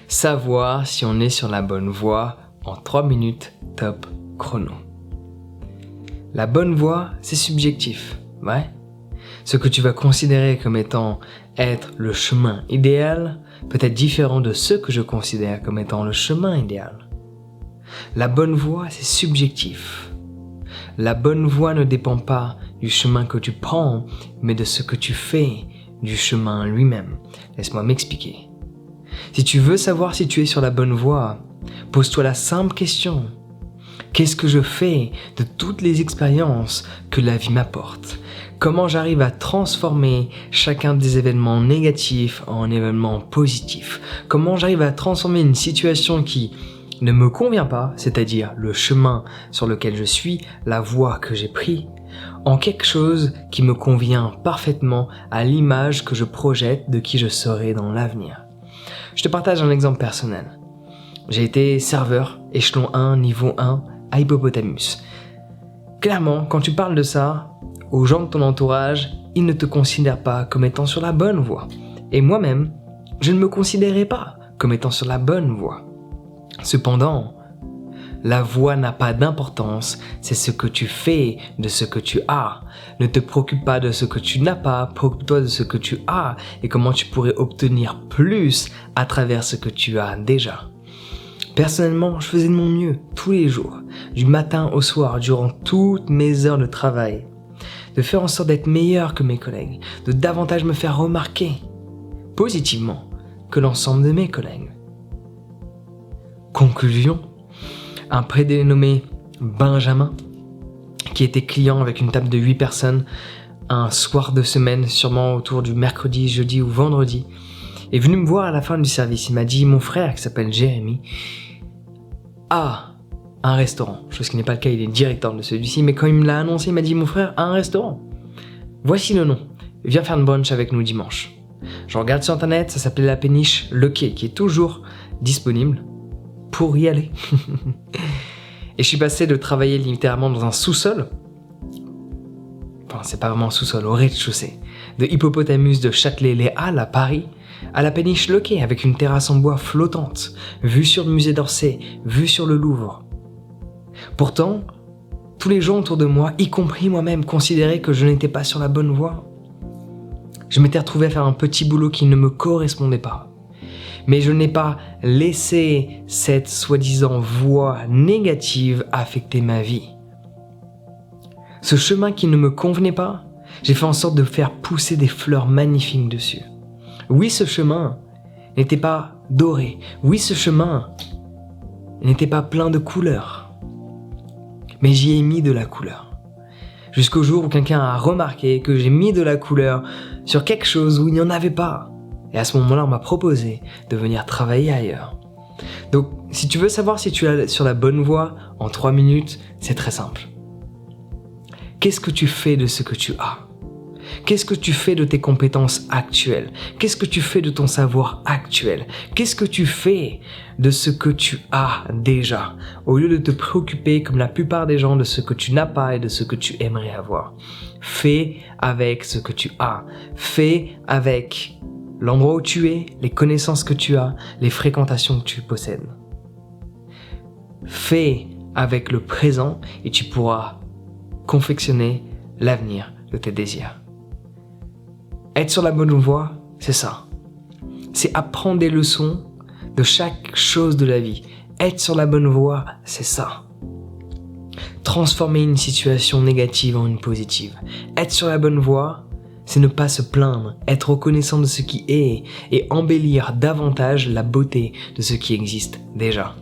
Savoir si on est sur la bonne voie en 3 minutes top chrono. La bonne voie, c'est subjectif, ouais. Ce que tu vas considérer comme étant être le chemin idéal peut être différent de ce que je considère comme étant le chemin idéal. La bonne voie, c'est subjectif. La bonne voie ne dépend pas du chemin que tu prends, mais de ce que tu fais du chemin lui-même. Laisse-moi m'expliquer. Si tu veux savoir si tu es sur la bonne voie, pose-toi la simple question. Qu'est-ce que je fais de toutes les expériences que la vie m'apporte ? Comment j'arrive à transformer chacun des événements négatifs en événements positifs ? Comment j'arrive à transformer une situation qui ne me convient pas, c'est-à-dire le chemin sur lequel je suis, la voie que j'ai prise, en quelque chose qui me convient parfaitement à l'image que je projette de qui je serai dans l'avenir. Je te partage un exemple personnel. J'ai été serveur, échelon 1, niveau 1, à Hippopotamus. Clairement, quand tu parles de ça, aux gens de ton entourage, ils ne te considèrent pas comme étant sur la bonne voie. Et moi-même, je ne me considérais pas comme étant sur la bonne voie. Cependant, la voie n'a pas d'importance, c'est ce que tu fais de ce que tu as. Ne te préoccupe pas de ce que tu n'as pas, préoccupe-toi de ce que tu as et comment tu pourrais obtenir plus à travers ce que tu as déjà. Personnellement, je faisais de mon mieux tous les jours, du matin au soir, durant toutes mes heures de travail, de faire en sorte d'être meilleur que mes collègues, de davantage me faire remarquer positivement que l'ensemble de mes collègues. Conclusion, un prédénommé Benjamin, qui était client avec une table de 8 personnes, un soir de semaine, sûrement autour du mercredi, jeudi ou vendredi, est venu me voir à la fin du service. Il m'a dit, mon frère qui s'appelle Jérémy a un restaurant, chose qui n'est pas le cas, il est directeur de celui-ci, mais quand il me l'a annoncé, il m'a dit, mon frère a un restaurant. Voici le nom, viens faire une brunch avec nous dimanche. Je regarde sur internet, ça s'appelait La Péniche Le Quai, qui est toujours disponible pour y aller. Et je suis passé de travailler littéralement dans un sous-sol, enfin c'est pas vraiment un sous-sol, au rez-de-chaussée, de Hippopotamus de Châtelet-Les Halles à Paris, à La Péniche Le Quai avec une terrasse en bois flottante, vue sur le musée d'Orsay, vue sur le Louvre. Pourtant, tous les gens autour de moi, y compris moi-même, considéraient que je n'étais pas sur la bonne voie. Je m'étais retrouvé à faire un petit boulot qui ne me correspondait pas. Mais je n'ai pas laissé cette soi-disant voie négative affecter ma vie. Ce chemin qui ne me convenait pas, j'ai fait en sorte de faire pousser des fleurs magnifiques dessus. Oui, ce chemin n'était pas doré. Oui, ce chemin n'était pas plein de couleurs. Mais j'y ai mis de la couleur. Jusqu'au jour où quelqu'un a remarqué que j'ai mis de la couleur sur quelque chose où il n'y en avait pas. Et à ce moment-là, on m'a proposé de venir travailler ailleurs. Donc, si tu veux savoir si tu es sur la bonne voie, en 3 minutes, c'est très simple. Qu'est-ce que tu fais de ce que tu as ? Qu'est-ce que tu fais de tes compétences actuelles ? Qu'est-ce que tu fais de ton savoir actuel ? Qu'est-ce que tu fais de ce que tu as déjà ? Au lieu de te préoccuper, comme la plupart des gens, de ce que tu n'as pas et de ce que tu aimerais avoir. Fais avec ce que tu as. Fais avec l'endroit où tu es, les connaissances que tu as, les fréquentations que tu possèdes. Fais avec le présent et tu pourras confectionner l'avenir de tes désirs. Être sur la bonne voie, c'est ça. C'est apprendre des leçons de chaque chose de la vie. Être sur la bonne voie, c'est ça. Transformer une situation négative en une positive. Être sur la bonne voie, c'est ne pas se plaindre, être reconnaissant de ce qui est et embellir davantage la beauté de ce qui existe déjà.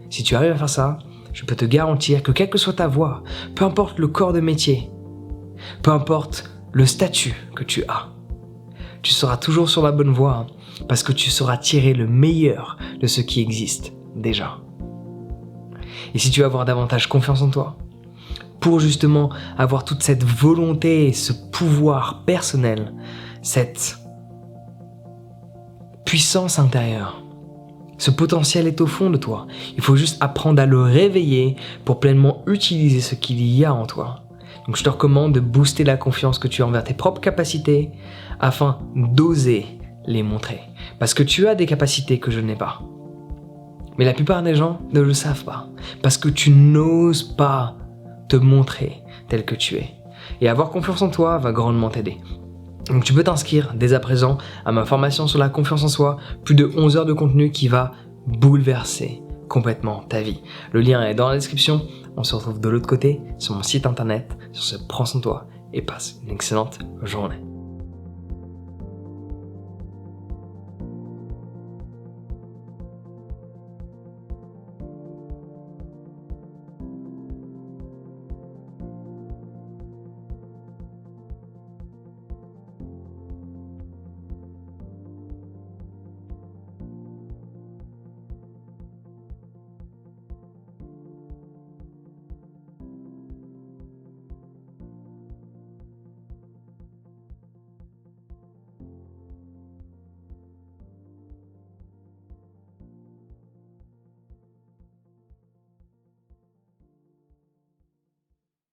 Si tu arrives à faire ça, je peux te garantir que quelle que soit ta voie, peu importe le corps de métier, peu importe le statut que tu as, tu seras toujours sur la bonne voie parce que tu sauras tirer le meilleur de ce qui existe déjà. Et si tu veux avoir davantage confiance en toi, pour justement avoir toute cette volonté, ce pouvoir personnel, cette puissance intérieure, ce potentiel est au fond de toi. Il faut juste apprendre à le réveiller pour pleinement utiliser ce qu'il y a en toi. Donc je te recommande de booster la confiance que tu as envers tes propres capacités afin d'oser les montrer. Parce que tu as des capacités que je n'ai pas. Mais la plupart des gens ne le savent pas, parce que tu n'oses pas te montrer tel que tu es. Et avoir confiance en toi va grandement t'aider. Donc tu peux t'inscrire dès à présent à ma formation sur la confiance en soi, plus de 11 heures de contenu qui va bouleverser complètement ta vie. Le lien est dans la description, on se retrouve de l'autre côté sur mon site internet. Sur ce, prends soin de toi et passe une excellente journée.